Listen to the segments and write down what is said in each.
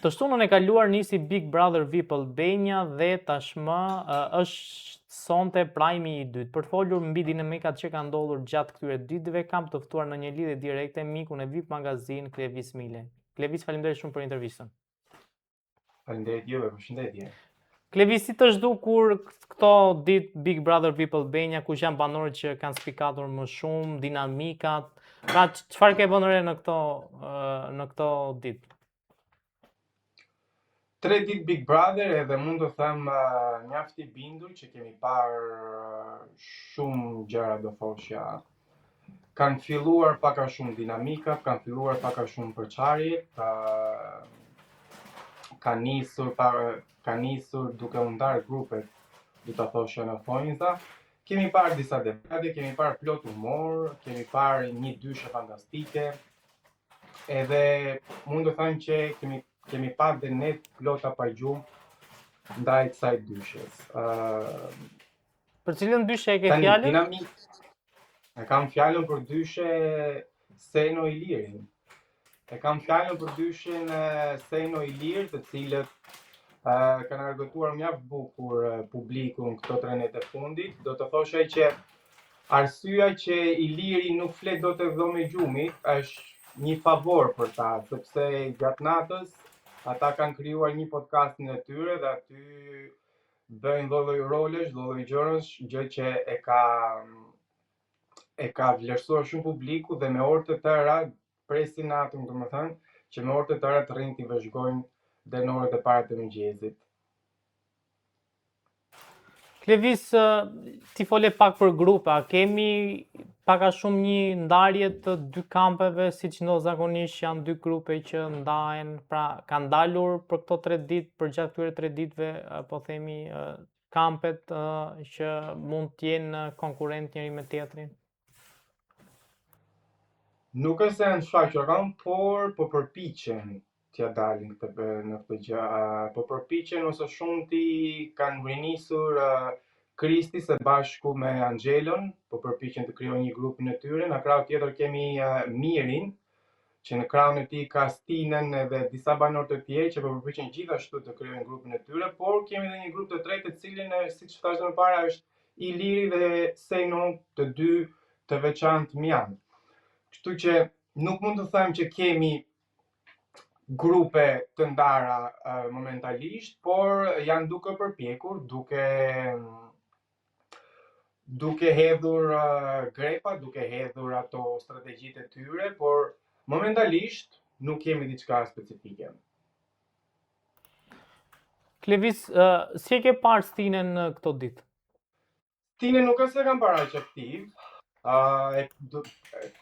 Të shtunën e kaluar nisi Big Brother VIP Albania dhe tashmë është sonte prajmi i dytë. Për të folur mbi dinamikat që kanë ndodhur gjatë këtyre ditëve, kam të ftuar në një lidhje direkte mikun e VIP Magazin, Klevis Mile. Klevis, faleminderit shumë për intervistën. Faleminderit juve, përshëndetje. Klevis, si të zhdukur këto ditë Big Brother VIP Albania, ku janë banorët që kanë spikatur më shumë, dinamikat, pra çfarë ke vënë re në këto ditë? 3 ditë Big Brother edhe mund të them mjaft i bindur që kemi parë shumë gjëra, do thoshja. Kanë filluar pak a shumë dinamikat, kanë filluar pak a shumë përçarjet, ka nisur duke u ndarë grupet, do ta thoshja në thonjza. Kemi parë disa debate, kemi parë plot humor, kemi parë një dyshe fantastike, edhe mund të them që kemi parë dhe ne plota pa gjumë ndaj kësaj dyshes. Për cilën dyshe e ke fjalën? E kam fjalën për dyshe Seno Ilirin. E kam fjalën për dyshen Seno Ilir, të cilët kanë argëtuar mjaft bukur publikun këto 3 net e fundit. Do të thoshej që arsyeja që Iliri nuk flet dot e dhome gjumit është një favor për ta, sepse gjatë natës ata kanë krijuar një podcastin e tyre dhe aty bëjnë lloj rolesh, lloj gjërash, gjë që e ka vlerësuar shumë publiku dhe me orë të tëra presin natën, domethënë, që me orë të tëra të rrinë t'i vëzhgojnë dhe në orët e para të mëngjesit. Klevis, ti fole pak për grupe, a kemi pak a shumë një ndarje të dy kampeve, siç zakonisht janë 2 grupe që ndahen, pra kanë dalur për këto 3 ditë, për gjatë këtyre 3 ditëve, po themi kampet që mund të jenë konkurrent njëri me tjetrin? Nuk është se janë shfaqur, por po përpiqen t'ja dalin në këtë gjë. Po përpiqen ose shumti kanë rinisur Kristi së bashku me Angelon, po përpiqen të krijojnë një grupin e tyre. Në krah tjetër kemi Mirin, që në krahun e tij ka Stinën edhe disa banorë të tjerë që po përpiqen gjithashtu të krijojnë grupin e tyre, por kemi edhe një grup të tretë, të cilin siç thash më parë është Iliri dhe Seno, të dy të veçantë janë. Kështu që nuk mund të them që kemi grupe të ndara momentalisht, por janë duke përpjekur, duke hedhur grepa, duke hedhur ato strategjitë e tyre, por momentalisht nuk kemi diçka specifike. Klevis, si e ke parë Stinën në këto ditë? Stinën nuk është se kam parë aq aktiv.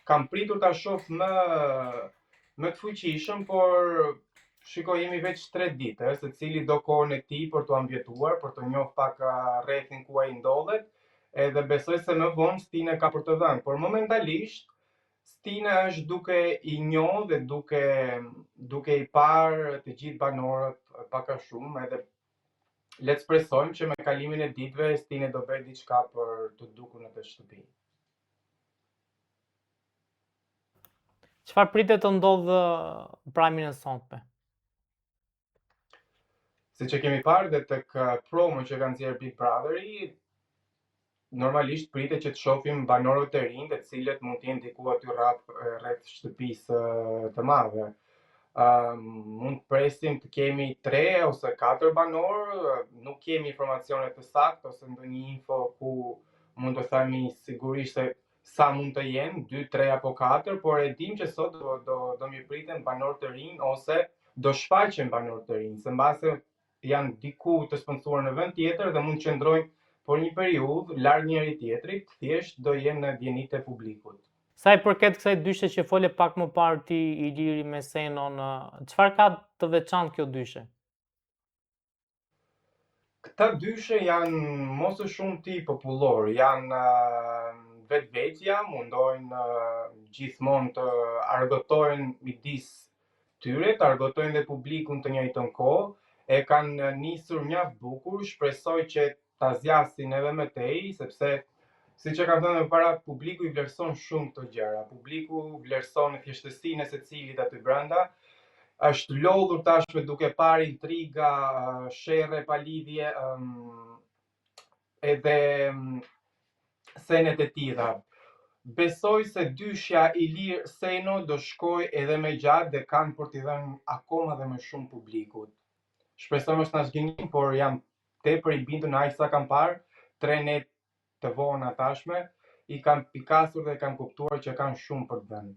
Kam pritur ta shoh më të fuqishëm, por shikoj, jemi veç 3 ditë, secili do kohën e tij për t'u ambjetuar, për të njohur pak rrethin ku ai ndodhet, edhe besoj se më vonë Stina ka për të dhënë, por momentalisht Stina është duke i njohur dhe duke i parë të gjithë banorët pak a shumë, edhe le të shpresojmë që me kalimin e ditëve Stina do bëjë diçka për të dukur në të shtëpi. Çfarë pritet të ndodhë prajmin e sonte? Siç e kemi parë dhe tek promo që kanë nxjerrë Big Brotheri, normalisht pritet që të shohim banorët e rinj, të cilët mund të jenë diku aty rreth shtëpisë të madhe. Mund të presim të kemi 3 ose 4 banorë, nuk kemi informacione të saktë ose ndonjë info ku mund të themi sigurisht se sa mund të jenë, 2, 3 apo 4, por e dim që sot do mi priten banorë të rinj ose do shfaqen banorë të rinj, se mbase janë diku të sponsoruar në vend tjetër dhe mund të qëndrojnë por një periudhë larg njëri tjetrit, thjesht do jenë në dienitë e publikut. Sa i përket kësaj dyshe që fole pak më parë ti Iliri me Senon, çfarë ka të veçantë kjo dyshe? Këta dyshe janë mos e shumti popullor, janë vetvetja, mundojnë gjithmonë të argëtojnë midis tyre, të argëtojnë dhe publikun të njëjtën kohë, e kanë nisur mjaft bukur, shpresoj që ta zgjasin edhe më tej, sepse siç e kam thënë më para, publiku i vlerëson shumë këto gjëra. Publiku vlerëson thjeshtësinë e secilit aty brenda, është lodhur tashme duke parë intriga, sherre pa lidhje, edhe senet e tilla. Besoj se dyshja Ilir Seno do shkoj edhe më gjatë dhe kanë për t'i dhënë akoma dhe më shumë publikut. Shpresoj mos na zgjenim, por jam tepër i bindur në aq sa kam parë, 3 net të vona tashme, i kam pikasur dhe kam kuptuar që kanë shumë për të dhënë.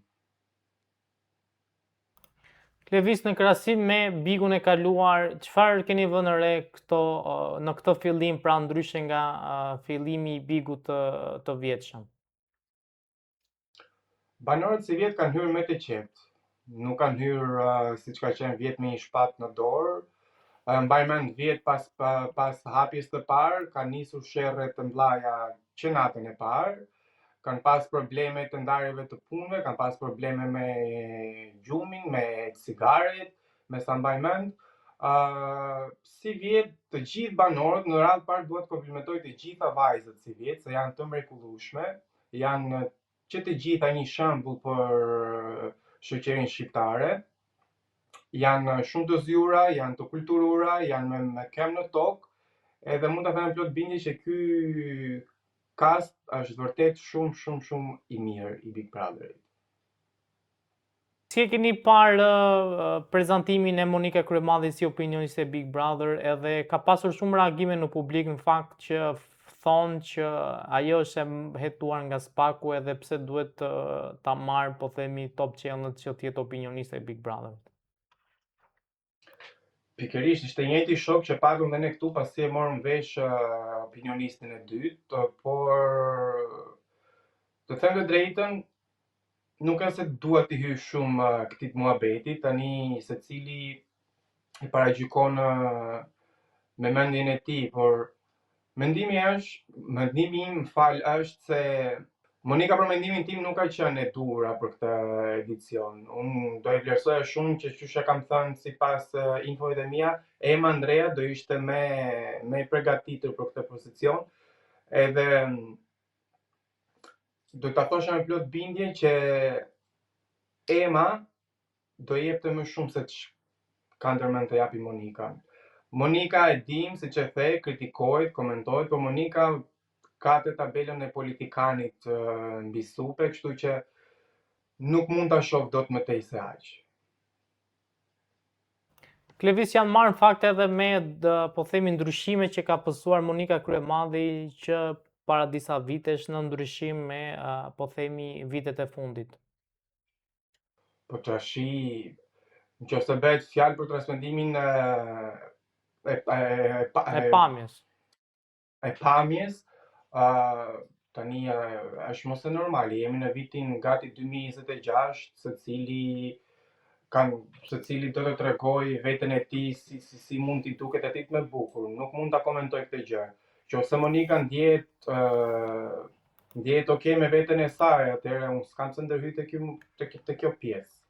Klevis, në krahasim me Bigun e kaluar, çfarë keni vënë re në këtë fillim, pra ndryshe nga fillimi i Bigut të vjetshëm? Banorët si vjet kanë hyrë me të qetë. Nuk kanë hyrë siç ka qenë vjet me një shpat në dorë. Mbaj mend vjet pas hapjes të parë, kanë nisur sherrre të mëdha që natën e parë. Kanë pas probleme të ndarjeve të punëve, kanë pas probleme me gjumin, me cigaret, me sa mbaj mend. Si vjet të gjithë banorët, në radhë parë duhet të komplimentoj të gjitha vajzat si vjet, se janë të mrekullueshme, janë që të gjitha një shembull për shoqërinë shqiptare. Janë shumë të zgjura, janë të kulturura, janë me kem në tokë, edhe mund ta them plot bindje që ky cast është vërtet shumë i mirë i Big Brotherit. Si e keni parë prezantimin e Monika Kryemadhi si opinioniste e Big Brother, edhe ka pasur shumë reagime në publik në fakt që thonë që ajo është e hetuar nga spaku edhe pse duhet ta marrë, po themi, Top Challenge që të jetë opinioniste e Big Brother. Pikërisht, ishte njëjti shok që patëm dhe ne këtu pasi e morëm vesh opinionistin e dytë, por të them të drejtën, nuk e se dua të hyj shumë këtij muhabeti, tani secili i paragjykon me mendjen e tij, por mendimi im është se Monika për mendimin tim nuk ka qenë e dura për këtë edicion. Unë do e vlerësoja shumë që çështja kam thënë sipas infove mia, Ema Andrea do ishte më e përgatitur për këtë pozicion. Edhe do ta thosha me plot bindje që Ema do jepte më shumë se ka ndërmend të japi Monika. Monika e dim, siç e the, kritikohet, komentohet, por Monika ka të tabelën e politikanit mbi supe, kështu që nuk mund ta shoh dot më tej se aq. Klevis, janë marrë fakte edhe me, po themi, ndryshime që ka pësuar Monika Kryemadhi që para disa vitesh në ndryshim me, po themi, vitet e fundit. Po tashi, nëse bëhet fjalë për transmetimin e pamjes. Tani është mos e normali, jemi në vitin gati 2026, secili do të tregoj veten e tij si mund t'i duket atij më bukur, nuk mund ta komentoj këtë gjë. Nëse Monika ndjehet okay me veten e saj, atëherë unë s'kam se ndërhyj te kjo pjesë.